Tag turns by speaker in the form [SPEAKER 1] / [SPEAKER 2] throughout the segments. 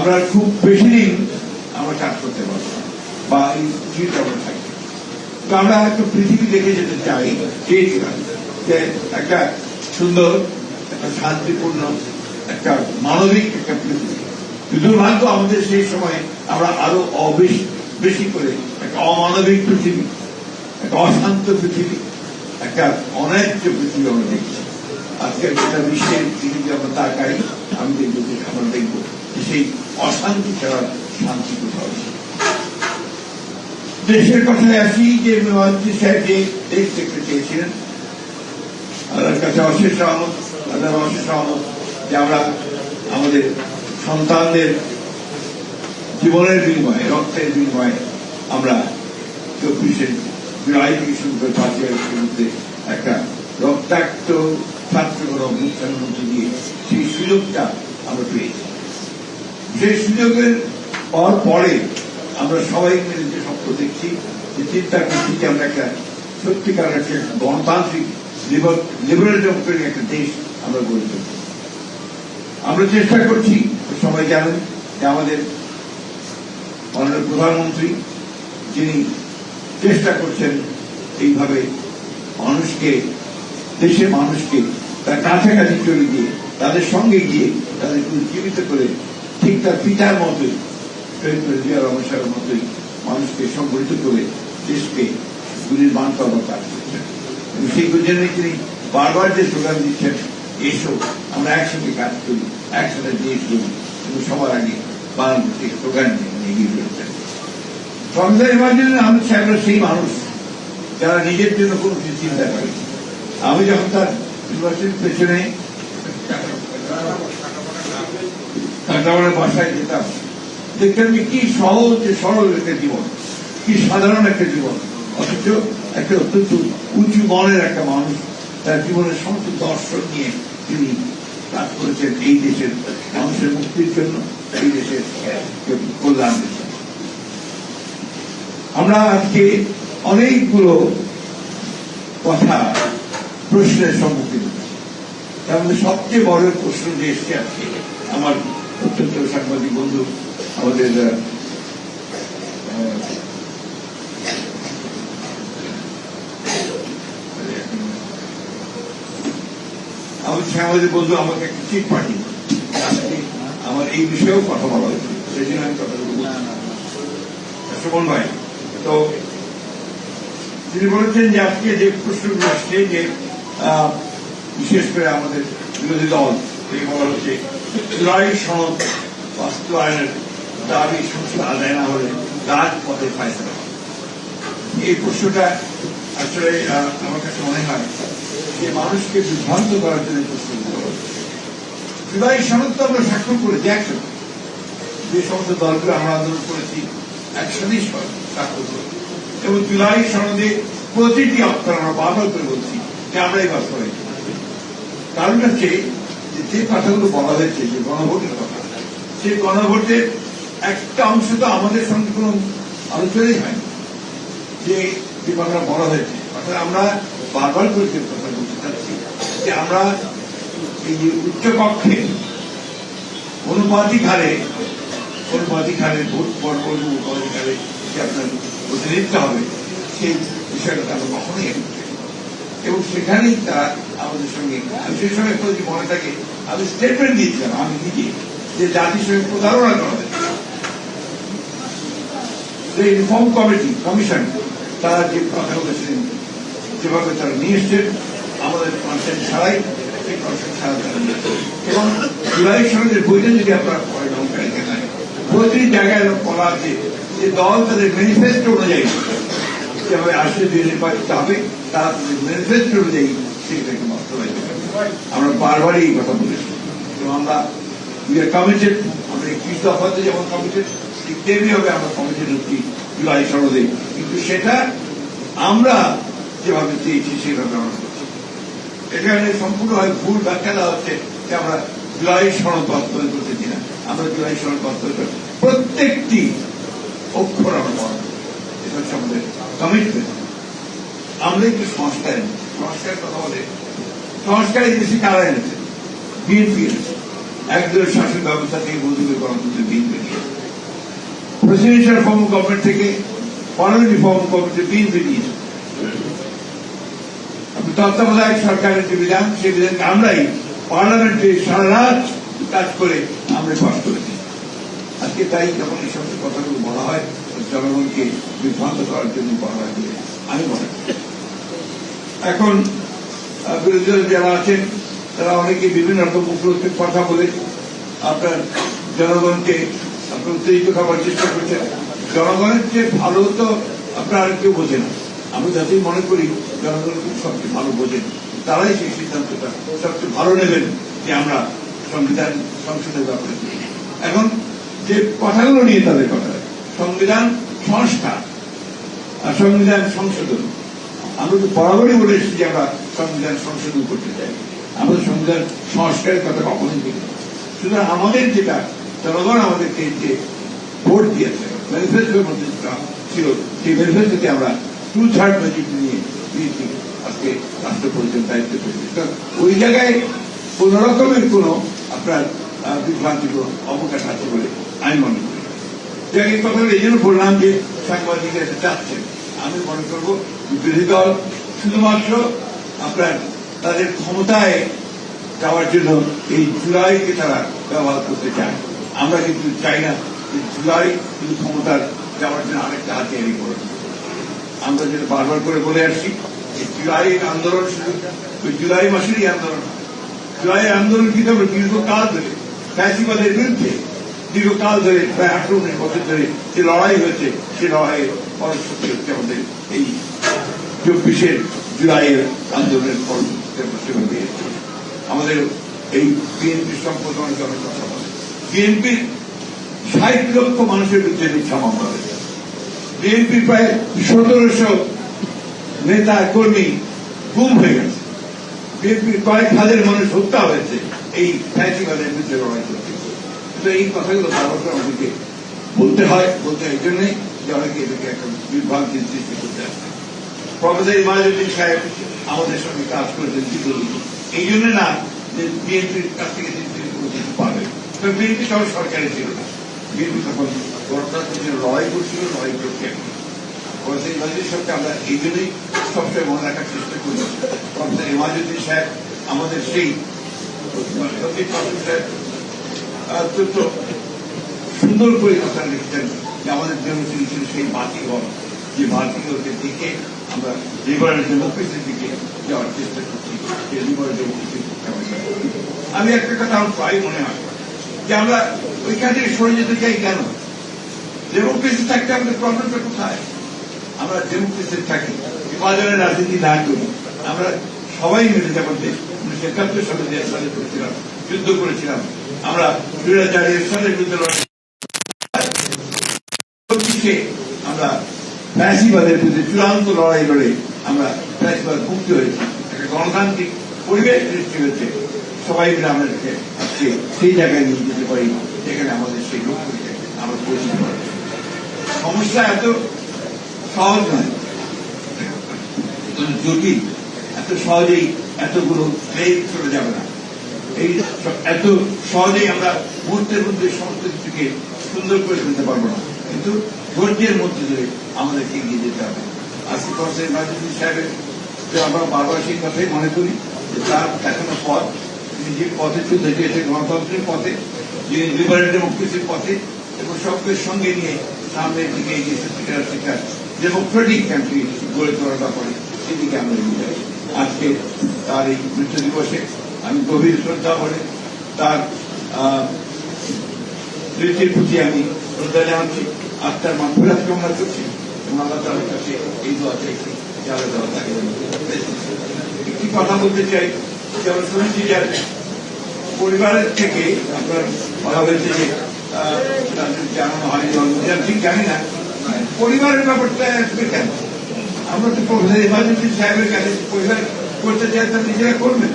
[SPEAKER 1] আমরা খুব বেশি দিন আমরা কাজ করতে পারবো না, বা এই পৃথিবীতে আমরা থাকি। তো আমরা একটা পৃথিবী দেখে যেতে চাই, চেয়েছিলাম যে একটা সুন্দর, একটা শান্তিপূর্ণ, একটা মানবিক একটা পৃথিবী। দুর্ভাগ্য আমাদের সেই সময় আমরা আরো বেশি করে একটা অমানবিক পৃথিবী, একটা অশান্ত পৃথিবী, একটা অন্যায্য পৃথিবী আমরা দেখছি। আজকে গোটা বিশ্বের পৃথিবী আমরা তাকাই, আমি দেখবো যে আমরা দেখবো সেই অশান্তি ছাড়া শান্তি কোথাও নেই। দেশের কথায় আসি যে মন্ত্রী সাহেব যে দেশ দেখতে চেয়েছিলেন, আল্লাহর কাছে অশেষ রহমত, আল্লাহর অশেষ রহমত যে আমরা আমাদের সন্তানদের জীবনের বিনিময়ে, রক্তের বিনিময়ে আমরা 24শে জুলাই থেকে শুরু করে 5ই আগস্টের মধ্যে একটা রক্তাক্ত ছাত্রগণ অনুষ্ঠানের মধ্যে দিয়ে সেই সুযোগটা আমরা পেয়েছি। সেই সুযোগের পরে আমরা সবাই মিলে যে স্বপ্ন দেখছি, যে চিন্তা করছি যে আমরা একটা সত্যিকার একটা গণতান্ত্রিক লিবারেল ডেমোক্রেটিক একটা দেশ আমরা গড়ে তুলব। আমরা চেষ্টা করছি, সবাই জানেন যে আমাদের মাননীয় প্রধানমন্ত্রী যিনি চেষ্টা করছেন এইভাবে মানুষকে, দেশের মানুষকে তার কাছাকাছি চলে গিয়ে, তাদের সঙ্গে গিয়ে তাদেরকে উজ্জীবিত করে ঠিক তার পিতার মতোই, শহীদ জিয়া রহমান সাহেবের মতোই মানুষকে সংগঠিত করে দেশকে বিনির্মাণ করবার কাজ করছেন। এবং সেই জন্য তিনি বারবার যে স্লোগান দিচ্ছেন, এসো আমরা একসাথে কাজ করি, একসাথে দেশ করি, এবং সবার আগে বাংলাদেশকে স্লোগান নিয়ে এগিয়ে চলছেন। সংসদ নির্বাচনে আহমেদ সাহেবরা সেই মানুষ যারা নিজের জন্য কোনো কিছু চিন্তা করে। আমি যখন তার নির্বাচনের পেছনে কাটাওয়ারের বাসায় যেতাম, দেখতাম যে কি সহজ সরল একটা জীবন, কি সাধারণ একটা জীবন, অথচ একটা অত্যন্ত উঁচু মনের একটা মানুষ তার জীবনের সমস্ত দর্শন নিয়ে তিনি কাজ করেছেন এই দেশের মানুষের মুক্তির জন্য, এই দেশের কল্যাণের জন্য। আমরা আজকে অনেকগুলো কথা প্রশ্নের সম্মুখীন হচ্ছি। তার মধ্যে সবচেয়ে বড় প্রশ্ন যে এসছে আজকে আমার অত্যন্ত সাংবাদিক বন্ধু, আমাদের সাংবাদিক বন্ধু আমাকে একটা চিঠি পাঠিয়ে আমার এই বিষয়েও কথা বলা হয়েছে, সেই জন্য আমি কথাগুলো সুমন ভাই। তো তিনি বলেছেন যে আজকে যে প্রশ্নগুলো আসছে, যে বিশেষ করে আমাদের বিরোধী দল থেকে বলা হচ্ছে জুলাই সনদ বাস্তবায়নের দাবি সংস্থা আদায় না হলে রাজপথে ফায়সালা হবে। এই প্রশ্নটা আসলে আমার কাছে মনে হয় যে মানুষকে বিভ্রান্ত করার জন্য প্রশ্নগুলো হচ্ছে। জুলাই সনদ তো আমরা স্বাক্ষর করেছি একসাথে, যে সমস্ত দলগুলো আমরা আন্দোলন করেছি একসাথেই স্বাক্ষর করেছি, এবং জুলাই সনদে প্রতিটি অক্ষর আমরা বারবার করে বলছি যে আমরা এই বাস্তবায়ন। কারণ হচ্ছে যে কথাগুলো বলা হয়েছে, যে গণভোটের কথা, সেই গণভোটের একটা অংশ তো আমাদের সঙ্গে কোন আলোচনাই হয়নি, যে কথাটা বলা হয়েছে। অর্থাৎ আমরা বারবার করে যে কথা বলতে চাচ্ছি যে আমরা এই যে উচ্চকক্ষে অনুপাতিক হারে ভোট অনুপাতিক হারে যে আপনার প্রতিনিধিত্ব হবে, সেই বিষয়টা আমরা কখনোই এবং সেখানেই তারা আমাদের সঙ্গে, আমি সেই সময় যদি মনে থাকে আমি স্টেটমেন্ট দিয়েছিলাম আমি নিজে, যে জাতিসংঘে প্রতারণা করা হয়েছে। রিফর্ম কমিশন তারা যে কথা বলেছিলেন, যেভাবে তারা নিয়ে এসছেন আমাদের কনসেন্ট ছাড়াই, সেই কনসেন্ট ছাড়া তারা নিয়েছে। এবং জুলাই সনদের বইটা যদি আপনারা পড়েন, প্রতিটি জায়গায় বলা আছে যে দল তাদের ম্যানিফেস্টো অনুযায়ী যেভাবে আসলে যে নির্বাচিত হবে তারা তাদের ম্যানিফেস্টো অনুযায়ী সেটাকে বাস্তবায়িত করবে। আমরা বারবারই এই কথা বলেছি এবং আমরা কমিটেড, আমরা 21 দফাতে যেমন কমিটেড, ঠিক তেমনি হবে আমরা কমিটেড হচ্ছি জুলাই সনদে, কিন্তু সেটা আমরা যেভাবে চেয়েছি সেভাবে আমরা করছি। এখানে সম্পূর্ণভাবে ভুল ব্যাখ্যা দেওয়া হচ্ছে যে আমরা জুলাই সনদ বাস্তবায়ন করতেছি না। আমরা জুলাই সনদ বাস্তবায়ন প্রত্যেকটি অক্ষর আমরা পালন করি, এটা হচ্ছে আমাদের কমিটমেন্ট। আমরা একটু সংস্কারের কথা বলে, সংস্কার এই কারা এনেছে? বিএনপি এনেছে। একদলের শাসন ব্যবস্থা থেকে বদলে গণতন্ত্রের BNP presidential form of government থেকে পার্লামেন্টারি ফর্ম অফ গভর্নমেন্টে বিএনপি দিয়েছে। তত্ত্বাবধায়ক সরকারের যে বিধান, সেই বিধানকে আমরাই পার্লামেন্টে সারা রাত কাজ করে আমরা পাস করেছি। আজকে তাই যখন এই সমস্ত কথাগুলো বলা হয়, জনগণকে বিভ্রান্ত করার জন্য বলা হয় বলে আমি মনে করি। এখন বিরোধী দল যারা আছেন তারা অনেকে বিভিন্ন রকম উপলক্ষের কথা বলে আপনার জনগণকে আপনার উত্তেজিত খাবার চেষ্টা করছেন। জনগণের চেয়ে ভালো তো আপনার আর কেউ বোঝে না। আমরা যাতেই মনে করি জনগণ সবচেয়ে ভালো বোঝেন, তারাই সেই সিদ্ধান্তটা সবচেয়ে ভালো নেবেন যে আমরা সংবিধান সংশোধনের ব্যাপারে। এখন যে কথাগুলো নিয়ে তাদের কথা, সংবিধান সংস্কার আর সংবিধান সংশোধন, আমরা তো বরাবরই বলে এসেছি যে আমরা সংবিধান সংশোধন করতে চাই, আমাদের সংবিধান সংস্কারের কথা কখনোই বলি। সুতরাং আমাদের যেটা জনগণ আমাদেরকে যে ভোট দিয়েছে, ম্যানিফেস্টোর মধ্যে ছিল, সেই ম্যানিফেস্টোতে আমরা 2/3 মেজরিটি নিয়ে দিয়েছি আজকে রাষ্ট্র পরিচালনার দায়িত্ব পেয়েছি। ওই জায়গায় কোন রকমের কোন আপনার বিভ্রান্তির অবকাশ আছে বলে আমি মনে করি। এই কথাগুলো এই জন্য বললাম যে সাংবাদিকরা এটা চাচ্ছেন। আমি মনে করব বিরোধী দল শুধুমাত্র আপনার তাদের ক্ষমতায় যাওয়ার জন্য এই জুলাইকে তারা ব্যবহার করতে চায়। আমরা কিন্তু চাই না যে জুলাই কিন্তু ক্ষমতার যাওয়ার জন্য আরেকটা হাতিয়ারি করে। আমরা যেটা বারবার করে বলে আসছি, জুলাই আন্দোলন শুরু ওই জুলাই মাসেরই আন্দোলন। জুলাই আন্দোলন কিন্তু আমরা দীর্ঘকাল ধরে ফ্যাসিবাদের বিরুদ্ধে দীর্ঘকাল ধরে প্রায় 18-19 বছর ধরে যে লড়াই হয়েছে, সে লড়াইয়ের ফলশ্রুতি হচ্ছে আমাদের এই 24 জুলাইয়ের আন্দোলনের ফলশ্রুতি। আমাদের এই বিএনপির সম্পাদনা করার কথা বলে, বিএনপির 60 লক্ষ মানুষের বিরুদ্ধে মিথ্যা মামলা হয়েছে। বিএনপির প্রায় 1700 নেতা কর্মী গুম হয়ে গেছে। বিএনপির কয়েক হাজার মানুষ হত্যা হয়েছে এই ফ্যাসিবাদের বিরুদ্ধে লড়াই করতে। কিন্তু এই কথাগুলো বারবার আমাদেরকে বলতে হয় এই জন্যই যে অনেকে এটাকে একটা বিভ্রান্তির সৃষ্টি করতে আসে। প্রফেসর ইমাজউদ্দিন সাহেব আমাদের সঙ্গে কাজ করেছেন দীর্ঘদিন, এই জন্য না যে বিএনপির কাছ থেকে তিনি কোনো কিছু পাবেন। বিএনপি তখন সরকারে ছিল না, বিএনপি তখন গণতন্ত্রের জন্য লড়াই করছিল, লড়াই করছে। প্রফেসর ইমাজউদ্দিন সাহেবকে আমরা এই জন্যই সবসময় মনে রাখার চেষ্টা করি। প্রফেসর ইমাজউদ্দিন সাহেব আমাদের সেই সাহেব অত্যন্ত সুন্দর করে কথা লিখতেন যে আমাদের জন্য তিনি ছিল সেই বাতিঘর, যে বাতিঘরকে দেখে আমরা লিবারেল ডেমোক্রেসির দিকে যাওয়ার চেষ্টা করছি। সেই লিবারেল ডেমোক্রেসি আমি একটা কথা আমার প্রায় মনে হয় যে আমরা ওইখান থেকে সরে যেতে চাই কেন? ডেমোক্রেসি থাকতে আমাদের প্রবলেমটা কোথায়? আমরা ডেমোক্রেসি থাকি, বিভাজনের রাজনীতি না করি, আমরা সবাই মিলে যেমন 1971 সালে দেশ স্বাধীন করেছিলাম, যুদ্ধ করেছিলাম, আমরা 2004 সালের বিরুদ্ধে আমরা ফ্যাসিবাদের বিরুদ্ধে চূড়ান্ত লড়াই লড়ে আমরা ফ্যাসিবাদ মুক্তি হয়েছি, একটা গণতান্ত্রিক পরিবেশ সৃষ্টি হয়েছে। সবাই মিলে আমাদেরকে আজকে সেই জায়গায় নিয়ে যেতে পারি যেখানে আমাদের সেই লক্ষ্যকে আমরা পৌঁছতে পারি। সমস্যা এত সহজ নয়, জটিল। এত সহজেই এতগুলো চলে যাবে না, এই এত সহজেই আমরা মুহূর্তের মধ্যে সমস্ত কিছুকে সুন্দর করে ফেলতে পারবো না, কিন্তু ধৈর্যের মধ্যে ধরে আমাদেরকে এগিয়ে যেতে হবে। আজকে প্রফেসর ইমাজউদ্দিন সাহেবের আমরা বারবার সেই কথাই মনে করি যে তার দেখানো পথ, তিনি যে পথে চলতে চেয়েছেন গণতন্ত্রের পথে, যিনি লিবারেল ডেমোক্রেসির পথে, এবং সবকে সঙ্গে নিয়ে সামনের দিকে এগিয়ে সেটা ডেমোক্রেটিক কান্ট্রি গড়ে তোলার ব্যাপারে সেদিকে আমরা এগিয়ে যাই। আজকে তার এই মৃত্যু দিবসে আমি গভীর শ্রদ্ধা করে তার স্মৃতির প্রতি আমি শ্রদ্ধা জানাচ্ছি, আত্মার মাগফিরাত কামনা করছি এবং আল্লাহ তাআলার কাছে এই দোয়া চাইছি যে আল্লাহ তাআলা তাকে। একটি কথা বলতে চাই, যেমন শুনেছি যে পরিবারের থেকে আপনার বলা হয়েছে যে তাদের জানানো হয়নি, ঠিক জানি না পরিবারের ব্যাপারটা আসবে কেন। আমরা তো প্রফেসর ইমাজউদ্দিন সাহেবের কাছে পরিবার করতে চাই, তারা নিজেরা করবেন।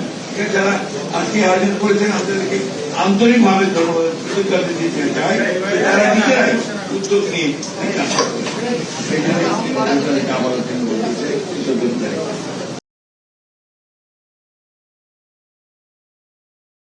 [SPEAKER 1] যারা আজকে আয়োজন করেছেন আপনাদেরকে আন্তরিকভাবে ধন্যবাদ কৃতজ্ঞতা দিতে চাই, তারা নিজেরাই উদ্যোগ নিয়ে কাজ করবেন। সেই জন্য আবার